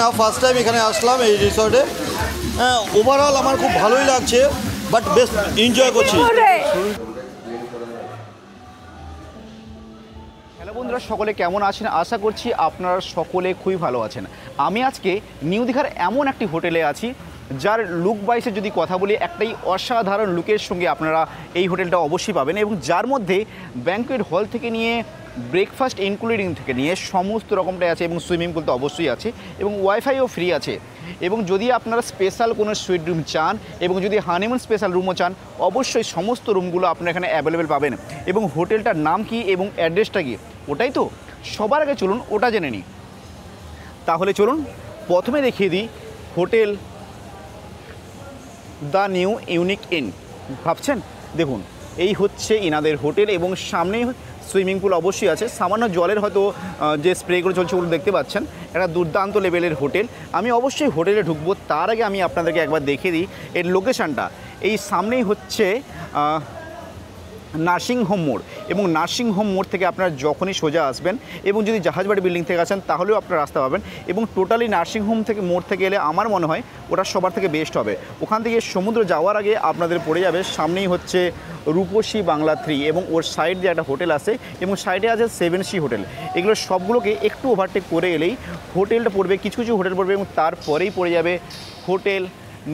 না first time এখানে আসলাম এই রিসর্টে। হ্যাঁ, ওভারঅল আমার খুব ভালোই লাগছে, বাট বেশ এনজয় করছি। হ্যালো বন্ধুরা, সকলে কেমন আছেন? আশা করছি আপনারা সকলে খুবই ভালো আছেন। আমি আজকে নিউ দীঘার এমন একটি হোটেলে আছি যার লুক বাইসে যদি কথা বলি, একটাই অসাধারণ লুকের সঙ্গে আপনারা এই হোটেলটা অবশ্যই পাবেন, এবং যার মধ্যে ব্যাঙ্কোয়েট হল থেকে নিয়ে ব্রেকফাস্ট ইনক্লুডিং থেকে নিয়ে সমস্ত রকমটাই আছে, এবং সুইমিং পুল তো অবশ্যই আছে, এবং ওয়াইফাইও ফ্রি আছে। এবং যদি আপনারা স্পেশাল কোনো সুইট রুম চান এবং যদি হানিমুন স্পেশাল রুমও চান, অবশ্যই সমস্ত রুমগুলো আপনারা এখানে অ্যাভেলেবেল পাবেন। এবং হোটেলটার নাম কি এবং অ্যাড্রেসটা কি, ওটাই তো সবার আগে চলুন ওটা জেনে নিই। তাহলে চলুন প্রথমে দেখিয়ে দিই hotel the new unique in. ভাবছেন, দেখুন এই হচ্ছে ইনাদের হোটেল, এবং সামনেই সুইমিং পুল অবশ্যই আছে। সামান্য জলের হয়তো যে স্প্রেগুলো চলছে ওগুলো দেখতে পাচ্ছেন। একটা দুর্দান্ত লেভেলের হোটেল। আমি অবশ্যই হোটেলে ঢুকবো, তার আগে আমি আপনাদেরকে একবার দেখিয়ে দিই এর লোকেশানটা। এই সামনেই হচ্ছে নার্সিংহোম মোড়, এবং নার্সিংহোম মোড় থেকে আপনারা যখনই সোজা আসবেন এবং যদি জাহাজবাড়ি বিল্ডিং থেকে আসেন তাহলেও আপনারা রাস্তা পাবেন। এবং টোটালি নার্সিংহোম থেকে মোড় থেকে এলে আমার মনে হয় ওটা সবার থেকে বেস্ট হবে। ওখান থেকে সমুদ্র যাওয়ার আগে আপনাদের পড়ে যাবে সামনেই হচ্ছে রূপসী বাংলা 3, এবং ওর সাইড দিয়ে একটা হোটেল আছে, এবং সাইডে আছে 7C হোটেল। এগুলো সবগুলোকে একটু ওভারটেক করে এলেই হোটেলটা পড়বে, কিছু কিছু হোটেল পড়বে, এবং তারপরেই পড়ে যাবে হোটেল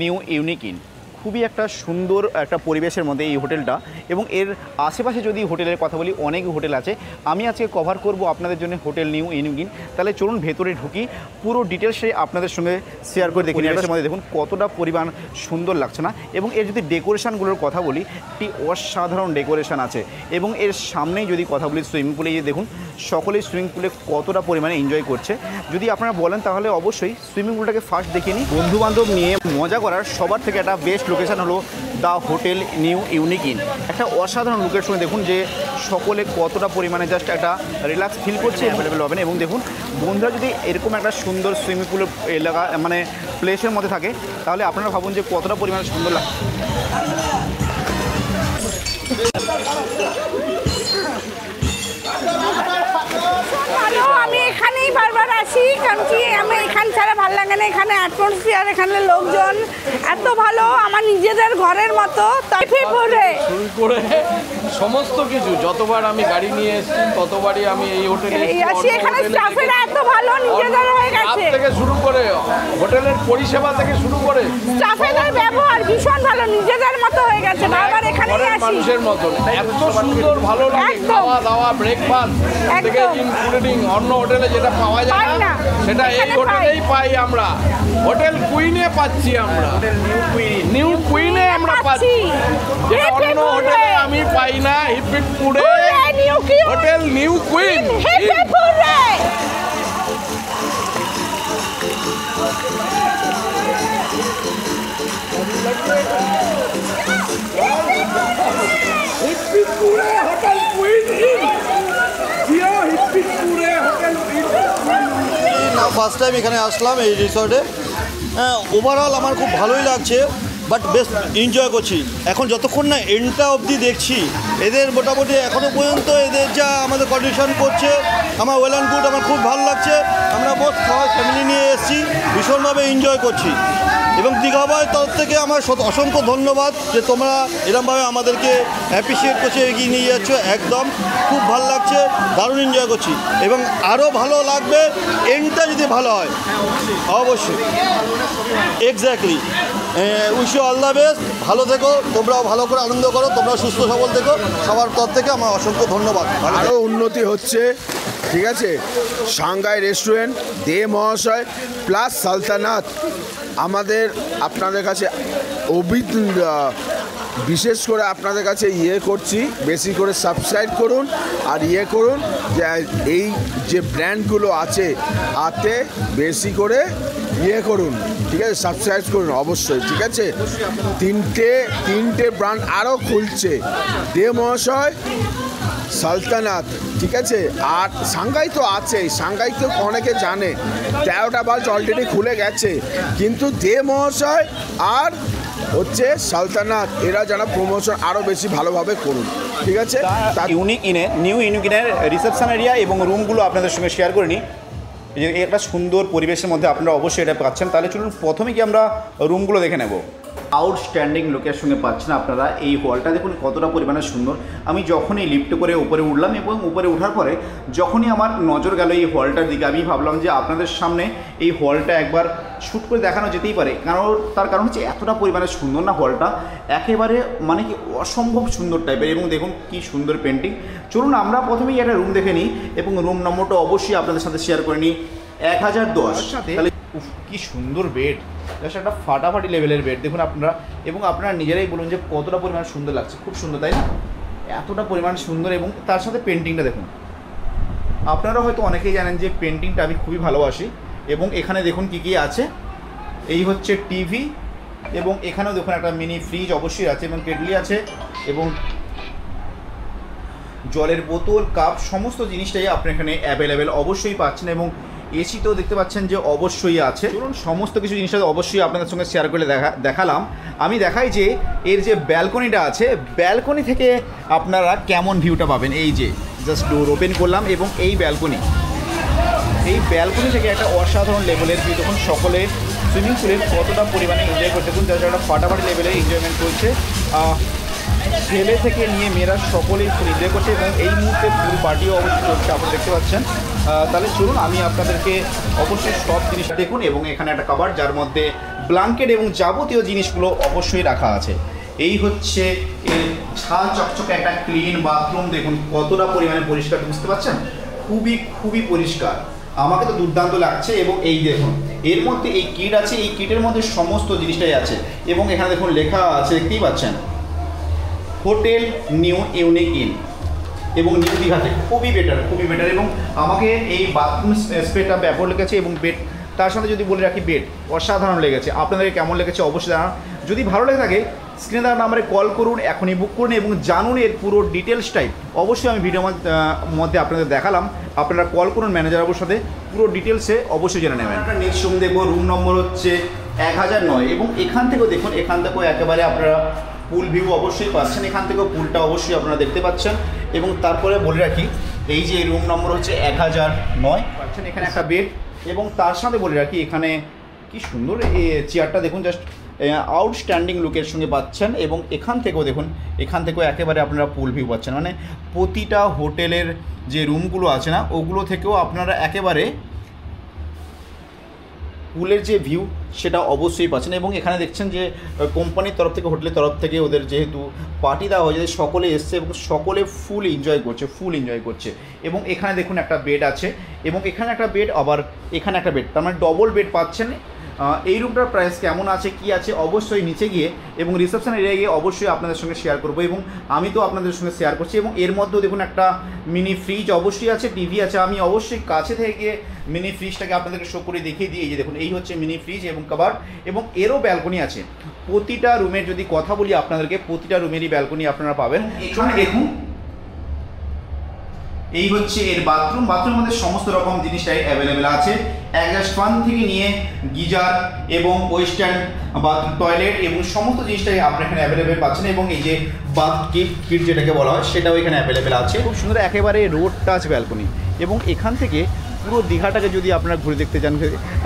নিউ ইউনিক ইন। খুবই একটা সুন্দর একটা পরিবেশের মধ্যে এই হোটেলটা, এবং এর আশেপাশে যদি হোটেলের কথা বলি অনেক হোটেল আছে। আমি আজকে কভার করব আপনাদের জন্য হোটেল নিউ ইউনিক ইন। তাহলে চলুন ভেতরে ঢুকি, পুরো ডিটেলসে আপনাদের সঙ্গে শেয়ার করে দেখুন। এটার মধ্যে দেখুন কতটা পরিমাণ সুন্দর লাগছে না। এবং এর যদি ডেকোরেশনগুলোর কথা বলি, একটি অসাধারণ ডেকোরেশন আছে। এবং এর সামনেই যদি কথা বলি সুইমিং পুলে, যে দেখুন সকলেই সুইমিং পুলে কতটা পরিমাণে এনজয় করছে। যদি আপনারা বলেন তাহলে অবশ্যই সুইমিং পুলটাকে ফার্স্ট দেখে নিই। বন্ধুবান্ধব নিয়ে মজা করার সবার থেকে একটা বেস্ট লোকেশান হলো the hotel new unique in. একটা অসাধারণ লুকের সঙ্গে দেখুন যে সকলে কতটা পরিমাণে জাস্ট একটা রিল্যাক্স ফিল করছে, অ্যাভেলেবেল হবেন। এবং দেখুন বন্ধুরা যদি এরকম একটা সুন্দর সুইমিং পুলের এলাকা মানে প্লেসের মধ্যে থাকে, তাহলে আপনারা ভাবুন যে কতটা পরিমাণে সুন্দর লাগে। আমি এখানেই বারবার আসি, কারণ কি আমি এখান ছাড়া ভালো লাগে না। এখানে অ্যাটমসফিয়ার, এখানে লোকজন এত ভালো, আমার নিজেদের ঘরের মতো। শুরু করে সমস্ত কিছু, যতবার আমি গাড়ি নিয়ে এসেছি ততবারই আমি এই হোটেলে আসি। এখানে স্টাফেরা এত ভালো, নিজেদের হয়ে গেছে থেকে শুরু করে হোটেলের পরিষেবা থেকে শুরু করে স্টাফেদের ব্যবহার ভীষণ ভালো, নিজেদের মতো হয়ে গেছে। বারবার এখানেই আসি, মানুষের মতন এত সুন্দর ভালো লাগে। খাওয়া দাওয়া ব্রেকফাস্ট থেকে ইনক্লুডিং অন্য হোটেলে যেটা পাওয়া যায় না সেটা এই হোটেলেই পাই আমরা। হোটেল কুইনে পাচ্ছি আমরা, নিউ কুইনে আমরা পাচ্ছি, যেটা অন্য হোটেলে আমি পাই না। হিপিকপুরে হোটেল নিউ কুইন। হিপিকপুরে হোটেল কুইন ইন, হিপিকপুরে হোটেল না ফার্স্ট টাইম এখানে আসলাম এই রিসর্টে। হ্যাঁ, ওভারঅল আমার খুব ভালোই লাগছে, বাট বেশ এনজয় করছি। এখন যতক্ষণ না এন্ডটা অবধি দেখছি, এদের মোটামুটি এখনও পর্যন্ত এদের যা আমাদের কন্ডিশন করছে আমার ওয়েল অ্যান্ড গুড, আমার খুব ভালো লাগছে। আমরা মোট সবাই ফ্যামিলি নিয়ে এসেছি, ভীষণভাবে এনজয় করছি। এবং দীঘাবাইয়ের তরফ থেকে আমার অসংখ্য ধন্যবাদ যে তোমরা এরকমভাবে আমাদেরকে অ্যাপ্রিসিয়েট করছো, এগিয়ে নিয়ে যাচ্ছ। একদম খুব ভালো লাগছে, দারুণ এনজয় করছি, এবং আরও ভালো লাগবে এন্ডটা যদি ভালো হয়। অবশ্যই, exactly. Wish you all the best. ভালো থেকো, তোমরাও ভালো করে আনন্দ করো, তোমরা সুস্থ সবল থেকো। সবার তরফ থেকে আমার অসংখ্য ধন্যবাদ। আরও উন্নতি হচ্ছে, ঠিক আছে। সাংঘাই রেস্টুরেন্ট, দে মহাশয় প্লাস সালতানাত আমাদের আপনাদের কাছে বিশেষ করে আপনাদের কাছে করছি, বেশি করে সাবস্ক্রাইব করুন আর করুন যে এই যে ব্র্যান্ডগুলো আছে আতে বেশি করে করুন, ঠিক আছে, সাবস্ক্রাইব করুন অবশ্যই, ঠিক আছে। তিনটে ব্র্যান্ড আরও খুলছে, দে মহাশয়, সালতানাত, ঠিক আছে। আর সাংঘাই তো আছেই, সাংঘাই তো অনেকে জানে, 13টা ব্রাঞ্চ অলরেডি খুলে গেছে, কিন্তু দে মহাশয় আর হচ্ছে সালতানাত এরা যেন প্রমোশন আরও বেশি ভালোভাবে করুন, ঠিক আছে। নিউ ইউনিক ইনের রিসেপশন এরিয়া এবং রুমগুলো আপনাদের সঙ্গে শেয়ার করে নিই। এই যে একটা সুন্দর পরিবেশের মধ্যে আপনারা অবশ্যই এটা পাচ্ছেন। তাহলে চলুন প্রথমে কি আমরা রুমগুলো দেখে নেব। আউটস্ট্যান্ডিং লোকের সঙ্গে পাচ্ছেন আপনারা এই হলটা, দেখুন কতটা পরিমাণে সুন্দর। আমি যখনই লিফট করে উপরে উঠলাম এবং উপরে ওঠার পরে যখনই আমার নজর গেল এই হলটার দিকে, আমি ভাবলাম যে আপনাদের সামনে এই হলটা একবার শ্যুট করে দেখানো যেতেই পারে, কারণ তার কারণ হচ্ছে এতটা পরিমাণে সুন্দর না হলটা, একেবারে মানে কি অসম্ভব সুন্দর টাইপের। এবং দেখুন কি সুন্দর পেন্টিং। চলুন আমরা প্রথমেই একটা রুম দেখে নিই এবং রুম নম্বরটা অবশ্যই আপনাদের সাথে শেয়ার করে নিই, 1010। তাহলে কি সুন্দর বেড, জাস্ট একটা ফাটাফাটি লেভেলের বেড দেখুন আপনারা, এবং আপনারা নিজেরাই বলুন যে কতটা পরিমাণ সুন্দর লাগছে। খুব সুন্দর, তাই না? এতটা পরিমাণ সুন্দর এবং তার সাথে পেন্টিংটা দেখুন। আপনারা হয়তো অনেকেই জানেন যে পেন্টিংটা আমি খুবই ভালোবাসি। এবং এখানে দেখুন কি কি আছে, এই হচ্ছে টিভি, এবং এখানেও দেখুন একটা মিনি ফ্রিজ অবশ্যই আছে, এবং কেটলি আছে, এবং জলের বোতল, কাপ, সমস্ত জিনিসটাই আপনি এখানে অ্যাভেলেবেল অবশ্যই পাচ্ছেন। এবং এসি তো দেখতে পাচ্ছেন যে অবশ্যই আছে। চলুন সমস্ত কিছু জিনিসটা অবশ্যই আপনাদের সঙ্গে শেয়ার করে দেখালাম। আমি দেখাই যে এর যে ব্যালকনিটা আছে, ব্যালকনি থেকে আপনারা কেমন ভিউটা পাবেন। এই যে জাস্ট ডোর ওপেন করলাম এবং এই ব্যালকনি থেকে একটা অসাধারণ লেভেলের ভিউ। তখন সকলে সুইমিং পুলের কতটা পরিমাণে এনজয় করতে, দেখুন যারা একটা ফাটাফাটি লেভেলে এনজয়মেন্ট করছে। ছেলে থেকে নিয়ে মেয়েরা সকলেই ফুল এনজয় করছে এবং এই মুহূর্তে ফুল পার্টিও অবশ্যই চলছে, আপনারা দেখতে পাচ্ছেন। তাহলে চলুন আমি আপনাদেরকে অবশ্যই সব জিনিস দেখুন। এবং এখানে একটা কাভার যার মধ্যে ব্ল্যাঙ্কেট এবং যাবতীয় জিনিসগুলো অবশ্যই রাখা আছে। এই হচ্ছে এর ছাল চকচকে একটা ক্লিন বাথরুম, দেখুন কতটা পরিমাণে পরিষ্কার, বুঝতে পারছেন? খুবই পরিষ্কার, আমাকে তো দুর্দান্ত লাগছে। এবং এই দেখুন এর মধ্যে এই কিট আছে, এই কিটের মধ্যে সমস্ত জিনিসটাই আছে। এবং এখানে দেখুন লেখা আছে, দেখতেই পাচ্ছেন, হোটেল নিউ ইউনিক ইন এবং নিউ দীঘাতে। খুবই বেটার। এবং আমাকে এই বাথরুম স্পেসটা ব্যাপক লেগেছে এবং বেড, তার সাথে যদি বলে রাখি বেড অসাধারণ লেগেছে। আপনাদেরকে কেমন লেগেছে অবশ্যই জানান। যদি ভালো লেগে থাকে স্ক্রিনে দেওয়া নাম্বারে কল করুন, এখনই বুক করুন এবং জানুন এর পুরো ডিটেলসটাই। অবশ্যই আমি ভিডিওর মধ্যে আপনাদের দেখালাম, আপনারা কল করুন ম্যানেজারের সাথে, পুরো ডিটেলসে অবশ্যই জেনে নেবেন। একটা নেক্সট রুম দেখবো, রুম নম্বর হচ্ছে 1009। এবং এখান থেকেও দেখুন, এখান থেকেও একেবারে আপনারা পুল ভিউ অবশ্যই পাচ্ছেন। এখান থেকেও পুলটা অবশ্যই আপনারা দেখতে পাচ্ছেন। এবং তারপরে বলে রাখি এই যে রুম নম্বর হচ্ছে 1009 পাচ্ছেন। এখানে একটা বেড এবং তার সাথে বলে রাখি এখানে কি সুন্দর এই চেয়ারটা দেখুন, জাস্ট আউটস্ট্যান্ডিং লুকের সঙ্গে পাচ্ছেন। এবং এখান থেকেও দেখুন, এখান থেকেও একেবারে আপনারা পুল ভিউ পাচ্ছেন। মানে প্রতিটা হোটেলের যে রুমগুলো আছে না, ওগুলো থেকেও আপনারা একেবারে পুলের যে ভিউ সেটা অবশ্যই পাচ্ছেন। এবং এখানে দেখছেন যে কোম্পানির তরফ থেকে, হোটেলের তরফ থেকে ওদের যেহেতু পার্টি দেওয়া হয়েছে, সকলে এসছে এবং সকলে ফুল এনজয় করছে। এবং এখানে দেখুন একটা বেড আছে এবং এখানে একটা বেড, আবার এখানে একটা বেড, তার মানে ডবল বেড পাচ্ছেন। এই রুমটার প্রাইস কেমন আছে কি আছে অবশ্যই নিচে গিয়ে এবং রিসেপশন এরিয়ায় গিয়ে অবশ্যই আপনাদের সঙ্গে শেয়ার করবো। এবং আমি তো আপনাদের সঙ্গে শেয়ার করছি। এবং এর মধ্যেও দেখুন একটা মিনি ফ্রিজ অবশ্যই আছে, টিভি আছে। আমি অবশ্যই কাছে থেকে গিয়ে মিনি ফ্রিজটাকে আপনাদেরকে শো করে দেখিয়ে দিই। এই যে দেখুন, এই হচ্ছে মিনি ফ্রিজ এবং কাভার, এবং এরও ব্যালকনি আছে। প্রতিটা রুমের যদি কথা বলি আপনাদেরকে, প্রতিটা রুমেরই ব্যালকনি আপনারা পাবেন। এখানে দেখুন এই হচ্ছে এর বাথরুমের মধ্যে সমস্ত রকম জিনিসটাই অ্যাভেলেবেল আছে। অ্যাডজাস্ট ফান থেকে নিয়ে গিজার এবং ওয়েস্টার্ন বাথরুম, টয়লেট এবং সমস্ত জিনিসটাই আপনার এখানে অ্যাভেলেবেল পাচ্ছেন। এবং এই যে বাথ কিট যেটাকে বলা হয় সেটাও এখানে অ্যাভেলেবেল আছে। খুব সুন্দর একেবারে রোড টাচ ব্যালকনি। এবং এখান থেকে পুরো দীঘাটাকে যদি আপনারা ঘুরে দেখতে চান,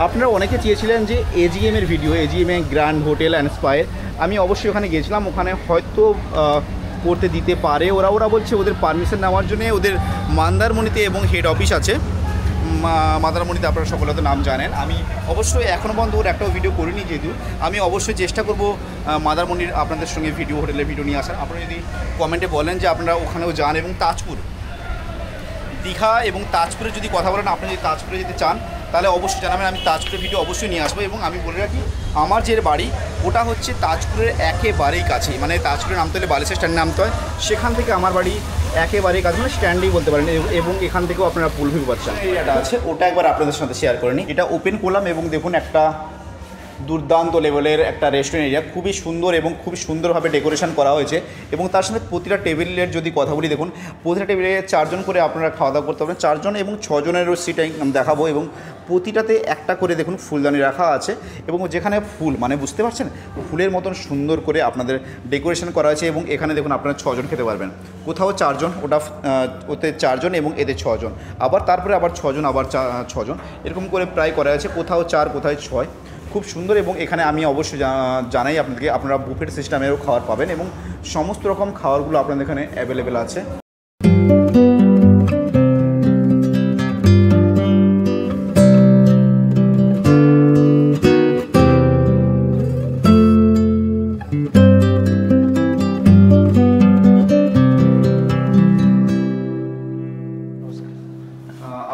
আপনারা অনেকে চেয়েছিলেন যে এজিএমের ভিডিও, এজিএমে গ্র্যান্ড হোটেল অ্যান্ড স্পায়ের, আমি অবশ্যই ওখানে গিয়েছিলাম। ওখানে হয়তো করতে দিতে পারে ওরা বলছে ওদের পারমিশন নেওয়ার জন্য ওদের মন্দারমণিতে এবং হেড অফিস আছে মন্দারমণিতে, আপনারা সকলে তো নাম জানেন। আমি অবশ্যই এখনও পর্যন্ত ওর একটাও ভিডিও করিনি, যেহেতু আমি অবশ্যই চেষ্টা করব মন্দারমণির আপনাদের সঙ্গে হোটেলের ভিডিও নিয়ে আসার। আপনারা যদি কমেন্টে বলেন যে আপনারা ওখানেও যান, এবং তাজপুর, দীঘা এবং তাজপুরে যদি কথা বলেন, আপনি যদি তাজপুরে যেতে চান তাহলে অবশ্যই জানাবেন, আমি তাজপুরের ভিডিও অবশ্যই নিয়ে আসবো। এবং আমি বলে রাখি আমার যে বাড়ি ওটা হচ্ছে তাজপুরের একেবারেই কাছে, মানে তাজপুরে নামতে হলে বালেশ্বর স্ট্যান্ডে নামতে হয়, সেখান থেকে আমার বাড়ি একেবারেই কাছে, মানে স্ট্যান্ডেই বলতে পারেন। এবং এখান থেকেও আপনারা পুল ভিউ পাচ্ছেন। এরিয়াটা আছে ওটা একবার আপনাদের সাথে শেয়ার করে নিই। এটা ওপেন করলাম এবং দেখুন একটা দুর্দান্ত লেভেলের একটা রেস্টুরেন্ট এরিয়া, খুবই সুন্দর এবং খুব সুন্দরভাবে ডেকোরেশন করা হয়েছে। এবং তার সাথে প্রতিটা টেবিলের যদি কথা বলি, দেখুন প্রতিটা টেবিলে 4 জন করে আপনারা খাওয়া দাওয়া করতে পারবেন, 4 জন এবং 6 জনেরও সিট দেখাবো। এবং প্রতিটাতে একটা করে দেখুন ফুলদানি রাখা আছে, এবং যেখানে ফুল মানে বুঝতে পারছেন ফুলের মতন সুন্দর করে আপনাদের ডেকোরেশন করা হয়েছে। এবং এখানে দেখুন আপনারা 6 জন খেতে পারবেন, কোথাও 4 জন, ওতে 4 জন এবং এতে 6 জন, আবার তারপরে আবার 6 জন, আবার 6 জন, এরকম করে প্রায় করা আছে, কোথাও 4 কোথাও 6, খুব সুন্দর। এবং এখানে আমি অবশ্যই জানাই আপনাদেরকে আপনারা বুফেট সিস্টেমেরও খাবার পাবেন এবং সমস্ত রকম খাবারগুলো আপনাদের এখানে অ্যাভেলেবেল আছে।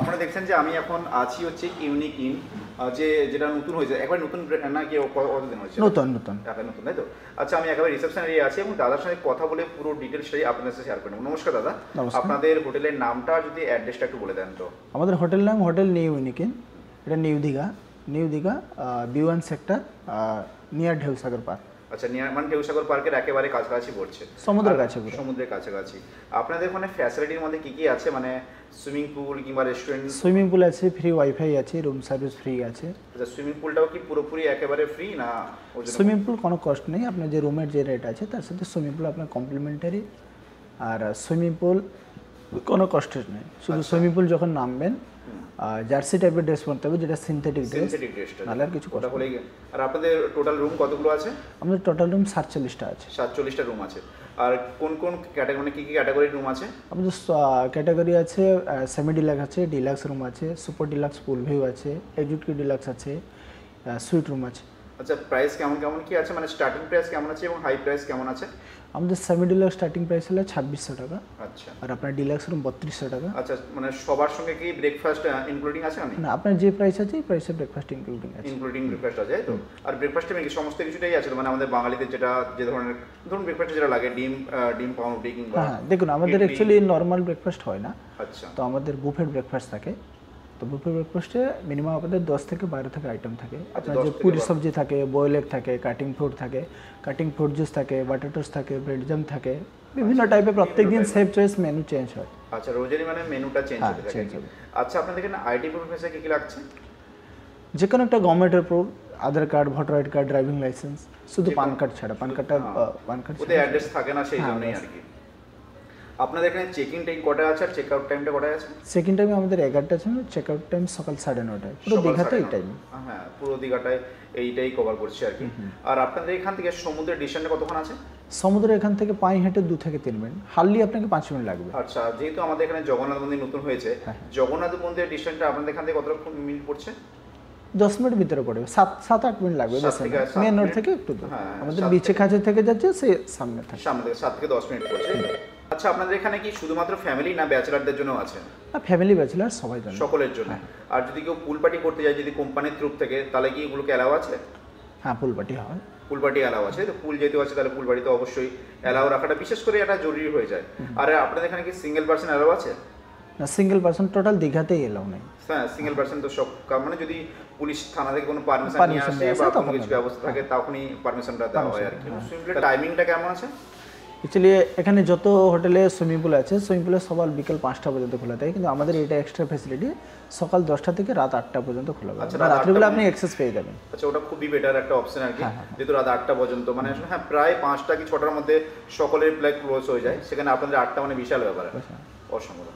আপনারা দেখছেন যে আমি এখন আছি হচ্ছে ইউনিক ইন, যেটা নতুন হয়েছে, একবার নতুন না কি কতদিন হয়েছে? নতুন নতুন, তাই তো? আচ্ছা, আমি একেবারে রিসেপশন এরিয়া আছি এবং দাদার সঙ্গে কথা বলে পুরো ডিটেলসটাই আপনাদের সাথে শেয়ার করব। নমস্কার দাদা, আপনাদের হোটেলের নামটা যদি অ্যাড্রেসটা একটু বলে দেন তো। আমাদের হোটেল নাম হোটেল নিউ ইউনিক ইন, এটা new Digha B1 sector near Dheusagar park. আচ্ছা, নিয়ার ঢেউসাগর পার্কের একেবারে কাছাকাছি পড়ছে, সমুদ্রের কাছাকাছি। আপনাদের ওখানে ফ্যাসিলিটির মধ্যে কি কি আছে, মানে সুইমিং পুল কিংবা রেস্টুরেন্ট? সুইমিং পুল আছে, ফ্রি ওয়াইফাই আছে, রুম সার্ভিস ফ্রি আছে। আচ্ছা, সুইমিং পুলটাও কি পুরোপুরি একেবারে ফ্রি না? সুইমিং পুল কোনো কস্ট নেই, আপনার যে রুমের যে রেট আছে তার সাথে সুইমিং পুল আপনার কমপ্লিমেন্টারি, আর সুইমিং পুল কোনো কস্টের নেই। শুধু সুইমিং পুল যখন নামবেন জার্সি টাইপের ড্রেস পরতে হবে, যেটা সিনথেটিক ড্রেস, নাহলে আর কিছু কথা বলে। আর আপনাদের টোটাল রুম কতগুলো আছে? আমাদের টোটাল রুম 47টা আছে। 47টা রুম আছে। আর কোন কোন ক্যাটাগরি, মানে কি কি ক্যাটাগরির রুম আছে? আমাদের ক্যাটাগরি আছে, সেমি ডিলাক্স আছে, ডিলাক্স রুম আছে, সুপার ডিলাক্স পুল ভিউ আছে, এক্সিকিউটিভ ডিলাক্স আছে, সুইট রুম আছে। আচ্ছা, প্রাইস কেমন কেমন কি আছে, মানে স্টার্টিং প্রাইস কেমন আছে এবং হাই প্রাইস কেমন আছে? আমাদের সেমি ডিলাক্স স্টার্টিং প্রাইস হলো 2600 টাকা। আচ্ছা। আর আপনার ডিলাক্স রুম 3200 টাকা। আচ্ছা, মানে সবার সঙ্গে কি ব্রেকফাস্ট ইনক্লুডিং আছে? না, আপনার যে প্রাইস আছে এই প্রাইসে ব্রেকফাস্ট ইনক্লুডিং আছে। ব্রেকফাস্ট আছে তো? আর ব্রেকফাস্টে কি সমস্ত কিছুটাই আছে, মানে আমাদের বাঙালিদের যেটা যে ধরনের ধরুন ব্রেকফাস্টে যেটা লাগে, ডিম পাউরুটি কিংবা? হ্যাঁ, দেখুন আমাদের অ্যাকচুয়ালি নর্মাল ব্রেকফাস্ট হয় না। আচ্ছা। তো আমাদের বুফেট ব্রেকফাস্ট থাকে। তো বুফে ব্রেকফাস্টে মিনিমাম আপনাদের 10 থেকে 12 থেকে আইটেম থাকে। আপনার যে পুরি সবজি থাকে, বয়েল এগ থাকে, কাটিং ফ্রুট থাকে, কাটিং ফ্রুট জুস থাকে, বাটার টোস্ট থাকে, ব্রেড জ্যাম থাকে, বিভিন্ন টাইপের। প্রত্যেকদিন সেফ চয়েস মেনু চেঞ্জ হয়। আচ্ছা, রোজেরই মানে মেনুটা চেঞ্জ হতে থাকে। আচ্ছা, আপনাদের এখানে আইডি প্রুফ হিসেবে কি কি লাগছে? যে কোনো একটা গভর্নমেন্টের proof, Aadhaar card, voter ID card, driving licence, শুধু পান কার্ড ছাড়া। পান কার্ড ওতে অ্যাড্রেস থাকে না, সেই জন্যই আর কি। আপনাদের এখানে চেকিং টাইম কটা আছে আর চেক আউট টাইমটা কটা আছে? চেকিং টাইম আমাদের 11টা আছে, চেক আউট টাইম সকাল 9:30টায়। পুরো দীঘাতে এই টাইম। হ্যাঁ, পুরো দীঘাটায় এইটাই কভার করছে আর কি। আর আপনাদের এখান থেকে সমুদ্রের ডিস্টেন্স কতক্ষণ আছে? সমুদ্র এখান থেকে পায়ে হেঁটে 2 থেকে 3 মিনিট, হার্ডলি আপনাকে 5 মিনিট লাগবে। আচ্ছা, যেহেতু আমাদের এখানে জগন্নাথ মন্দির নতুন হয়েছে, জগন্নাথ মন্দিরের ডিস্টেন্সটা আপনাদের এখান থেকে কতক্ষণ মিনিট পড়ছে? 10 মিনিট ভিতরে পড়বে, 7-8 মিনিট লাগবে। মেন রোড থেকে একটু দূর, আমাদের বিচে কাছে থেকে যাচ্ছে, সে সামনে থেকে 7 থেকে 10 মিনিট পড়ছে। আচ্ছা, আপনাদের এখানে কি শুধুমাত্র ফ্যামিলি না ব্যাচেলারদের জন্য আছে? ফ্যামিলি ব্যাচেলার সবাই জন্য, সকলের জন্য। আর যদি কেউ পুল পার্টি করতে যায় যদি কোম্পানির থ্রু থেকে, তাহলে কি এগুলোকে অ্যালাউ আছে? হ্যাঁ, পুল পার্টি হয়। পুল পার্টি অ্যালাউ আছে তো? পুল যেহেতু আছে তাহলে পুল পার্টি তো অবশ্যই অ্যালাউ রাখাটা বিশেষ করে এটা জরুরি হয়ে যায়। আর আপনাদের এখানে কি সিঙ্গেল পার্সন অ্যালাউ আছে? না, সিঙ্গেল পার্সন টোটাল দীঘাতেই এলাও নেই। হ্যাঁ, সিঙ্গেল পার্সন তো সব, মানে যদি পুলিশ থানা থেকে কোনো পারমিশন নিয়ে আসে বা কোনো কিছু ব্যবস্থা থাকে তখনই পারমিশনটা দেওয়া হয় আর কি। টাইমিংটা কেমন আছে? অ্যাকচুয়ালি এখানে যত হোটেলে সুইমিং পুল আছে, সুইমিং পুলে সকাল বিকেল 5টা পর্যন্ত খোলা থাকে, কিন্তু আমাদের এটা এক্সট্রা ফ্যাসিলিটি সকাল 10টা থেকে রাত 8টা পর্যন্ত খোলা থাকে। আচ্ছা, রাত্রিবেলা আপনি অ্যাক্সেস পেয়ে যাবেন। আচ্ছা, ওটা খুবই বেটার একটা অপশন আর কি, যেহেতু রাত 8টা পর্যন্ত, মানে হ্যাঁ প্রায় 5টা কি 6টার মধ্যে সকলের প্লাই ক্লোজ হয়ে যায়, সেখানে আপনাদের 8টা মানে বিশাল ব্যাপার। অসম্ভব।